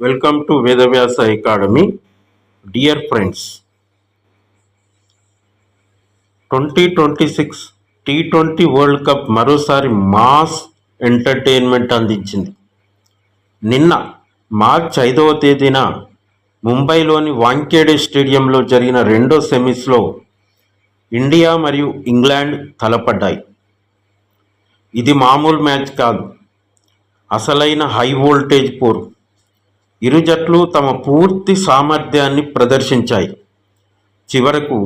Welcome to Vedavyasa academy. Dear friends, 2026 T20 world cup మరోసారి mass entertainment అందించింది. నిన్న మార్చి 5వ తేదీన ముంబైలోని వాంఖేడే స్టేడియంలో జరిగిన రెండో సెమీస్లో ఇండియా మరియు ఇంగ్లాండ్ తలపడ్డాయి. ఇది మామూలు మ్యాచ్ కాదు, అసలైన హై వోల్టేజ్ పోరు. ఇరు జట్లు తమ పూర్తి సామర్థ్యాన్ని ప్రదర్శించాయి. చివరకు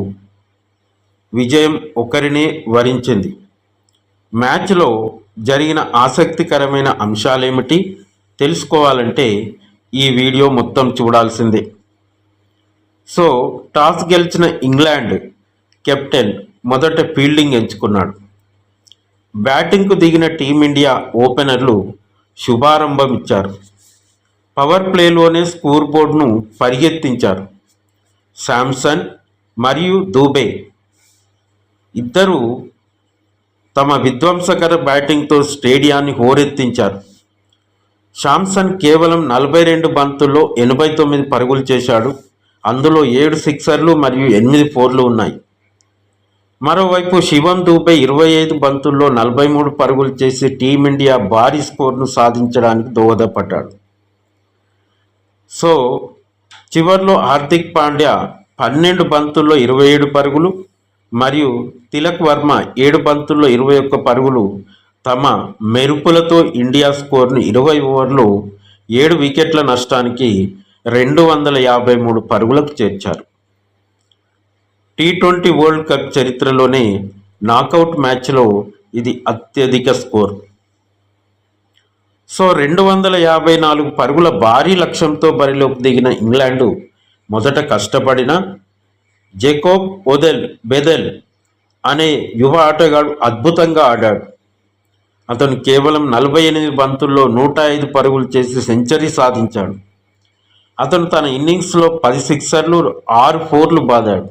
విజయం ఒకరినే వరించింది. మ్యాచ్లో జరిగిన ఆసక్తికరమైన అంశాలేమిటి తెలుసుకోవాలంటే ఈ వీడియో మొత్తం చూడాల్సిందే. సో టాస్ గెలిచిన ఇంగ్లాండ్ కెప్టెన్ మొదట ఫీల్డింగ్ ఎంచుకున్నాడు. బ్యాటింగ్కు దిగిన టీమిండియా ఓపెనర్లు శుభారంభం ఇచ్చారు. పవర్ ప్లేలోనే స్కోర్ బోర్డును పరిగెత్తించారు. శాంసన్ మరియు దూబే ఇద్దరూ తమ విధ్వంసకర బ్యాటింగ్తో స్టేడియాన్ని హోరెత్తించారు. శాంసన్ కేవలం 42 బంతుల్లో 89 పరుగులు చేశాడు. అందులో 7 సిక్సర్లు మరియు 8 ఫోర్లు ఉన్నాయి. మరోవైపు శివం దూబే 25 బంతుల్లో 43 పరుగులు చేసి టీమిండియా భారీ స్కోర్ను సాధించడానికి దోహదపడ్డాడు. సో చివర్లో హార్దిక్ పాండ్యా 12 బంతుల్లో 27 పరుగులు మరియు తిలక్ వర్మ 7 బంతుల్లో 21 పరుగులు తమ మెరుపులతో ఇండియా స్కోర్ను 20 ఓవర్లో 7 వికెట్ల నష్టానికి 253 పరుగులకు చేర్చారు. T20 వరల్డ్ కప్ చరిత్రలోనే నాకౌట్ మ్యాచ్లో ఇది అత్యధిక స్కోర్. సో 254 పరుగుల భారీ లక్ష్యంతో బరిలోకి దిగిన ఇంగ్లాండు మొదట కష్టపడిన జేకోబ్ బెదెల్ అనే యువ ఆటగాడు అద్భుతంగా ఆడాడు. అతను కేవలం 48 బంతుల్లో 105 పరుగులు చేసి సెంచరీ సాధించాడు. అతను తన ఇన్నింగ్స్లో 10 సిక్సర్లు 6 ఫోర్లు బాదాడు.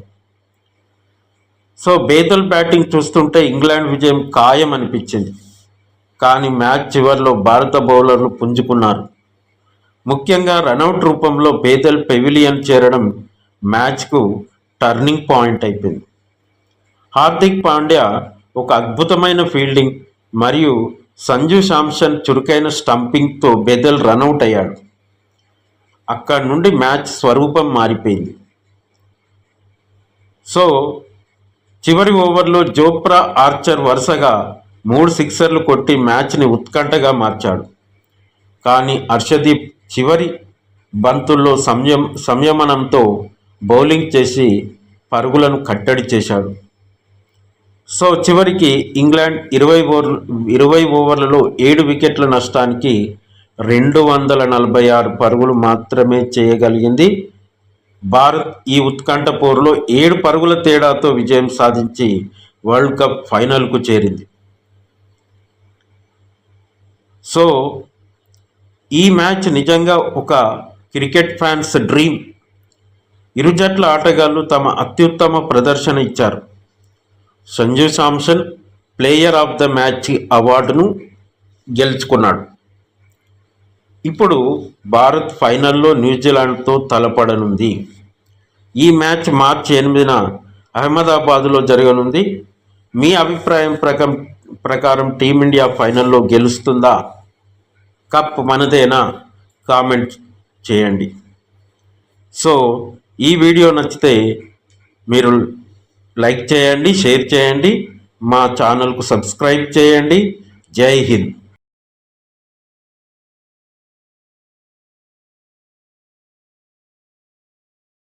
సో బేదల్ బ్యాటింగ్ చూస్తుంటే ఇంగ్లాండ్ విజయం ఖాయం అనిపించింది. కానీ మ్యాచ్ చివరిలో భారత బౌలర్లు పుంజుకున్నారు. ముఖ్యంగా రనౌట్ రూపంలో బేదల్ పెవిలియన్ చేరడం మ్యాచ్కు టర్నింగ్ పాయింట్ అయిపోయింది. హార్దిక్ పాండ్యా ఒక అద్భుతమైన ఫీల్డింగ్ మరియు సంజు శాంసన్ చురుకైన స్టంపింగ్తో బేదల్ రనౌట్ అయ్యాడు. అక్కడి నుండి మ్యాచ్ స్వరూపం మారిపోయింది. సో చివరి ఓవర్లో జోఫ్రా ఆర్చర్ వరుసగా 3 సిక్సర్లు కొట్టి మ్యాచ్ని ఉత్కంఠగా మార్చాడు. కానీ హర్షదీప్ చివరి బంతుల్లో సంయమనంతో బౌలింగ్ చేసి పరుగులను కట్టడి చేశాడు. సో చివరికి ఇంగ్లాండ్ 20 ఓవర్లలో 7 వికెట్ల నష్టానికి 246 పరుగులు మాత్రమే చేయగలిగింది. భారత్ ఈ ఉత్కంఠ పోరులో 7 పరుగుల తేడాతో విజయం సాధించి వరల్డ్ కప్ ఫైనల్కు చేరింది. సో ఈ మ్యాచ్ నిజంగా ఒక క్రికెట్ ఫ్యాన్స్ డ్రీమ్. ఇరు జట్ల ఆటగాళ్లు తమ అత్యుత్తమ ప్రదర్శన ఇచ్చారు. Sanju Samson player of the match అవార్డును గెలుచుకున్నాడు. ఇప్పుడు భారత్ ఫైనల్లో న్యూజిలాండ్తో తలపడనుంది. ఈ మ్యాచ్ మార్చి 8న అహ్మదాబాద్లో జరగనుంది. మీ అభిప్రాయం ప్రకారం టీమిండియా ఫైనల్లో గెలుస్తుందా? కప్ మనదేనా? కామెంట్ చేయండి. సో ఈ వీడియో నచ్చితే మీరు లైక్ చేయండి, షేర్ చేయండి, మా ఛానల్కు సబ్స్క్రైబ్ చేయండి. జై హింద్.